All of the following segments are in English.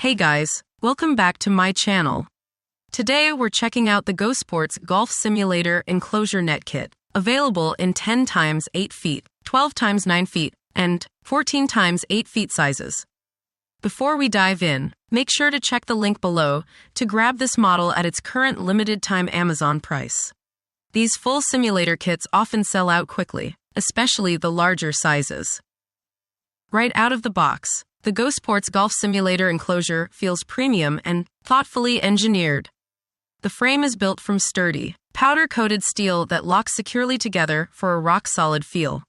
Hey guys, welcome back to my channel. Today we're checking out the GoSports Golf Simulator Enclosure Net Kit, available in 10x8 feet, 12x9 feet, and 14x8 feet sizes. Before we dive in, make sure to check the link below to grab this model at its current limited-time Amazon price. These full simulator kits often sell out quickly, especially the larger sizes. Right out of the box, the GoSports Golf Simulator Enclosure feels premium and thoughtfully engineered. The frame is built from sturdy, powder-coated steel that locks securely together for a rock-solid feel.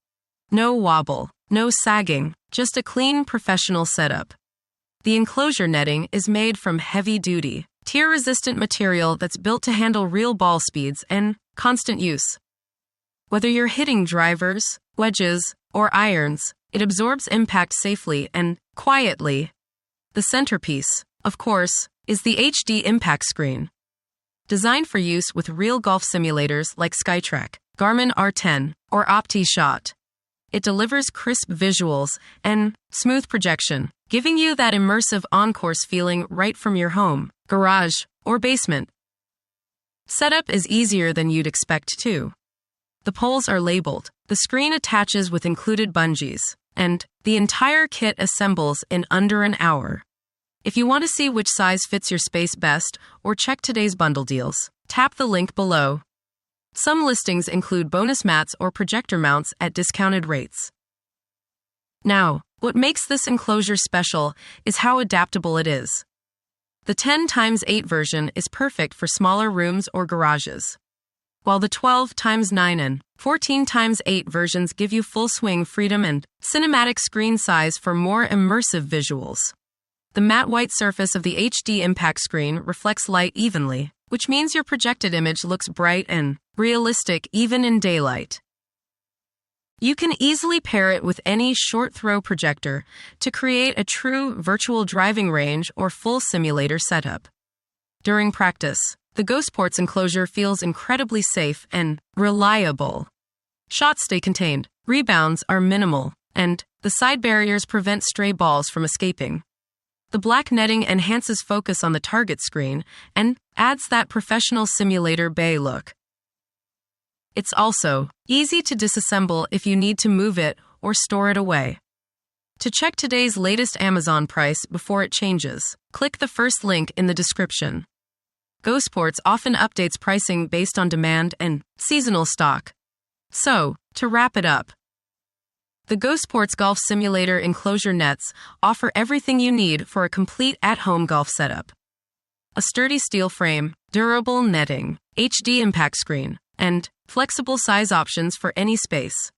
No wobble, no sagging, just a clean, professional setup. The enclosure netting is made from heavy-duty, tear-resistant material that's built to handle real ball speeds and constant use. Whether you're hitting drivers, wedges, or irons, it absorbs impact safely and quietly. The centerpiece, of course, is the HD impact screen. Designed for use with real golf simulators like SkyTrack, Garmin R10, or OptiShot. It delivers crisp visuals and smooth projection, giving you that immersive on-course feeling right from your home, garage, or basement. Setup is easier than you'd expect too. The poles are labeled, the screen attaches with included bungees, and the entire kit assembles in under an hour. If you want to see which size fits your space best or check today's bundle deals, tap the link below. Some listings include bonus mats or projector mounts at discounted rates. Now, what makes this enclosure special is how adaptable it is. The 10x8 version is perfect for smaller rooms or garages, while the 12x9 and 14x8 versions give you full swing freedom and cinematic screen size for more immersive visuals. The matte white surface of the HD impact screen reflects light evenly, which means your projected image looks bright and realistic even in daylight. You can easily pair it with any short-throw projector to create a true virtual driving range or full simulator setup. During practice, the GoSports enclosure feels incredibly safe and reliable. Shots stay contained, rebounds are minimal, and the side barriers prevent stray balls from escaping. The black netting enhances focus on the target screen and adds that professional simulator bay look. It's also easy to disassemble if you need to move it or store it away. To check today's latest Amazon price before it changes, click the first link in the description. GoSports often updates pricing based on demand and seasonal stock. So, to wrap it up, the GoSports Golf Simulator Enclosure Nets offer everything you need for a complete at-home golf setup. A sturdy steel frame, durable netting, HD impact screen, and flexible size options for any space.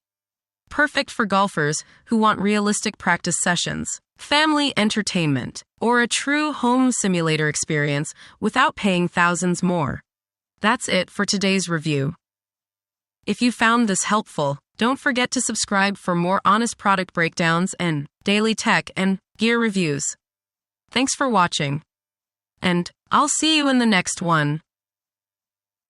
Perfect for golfers who want realistic practice sessions, family entertainment, or a true home simulator experience without paying thousands more. That's it for today's review. If you found this helpful, don't forget to subscribe for more honest product breakdowns and daily tech and gear reviews. Thanks for watching, and I'll see you in the next one.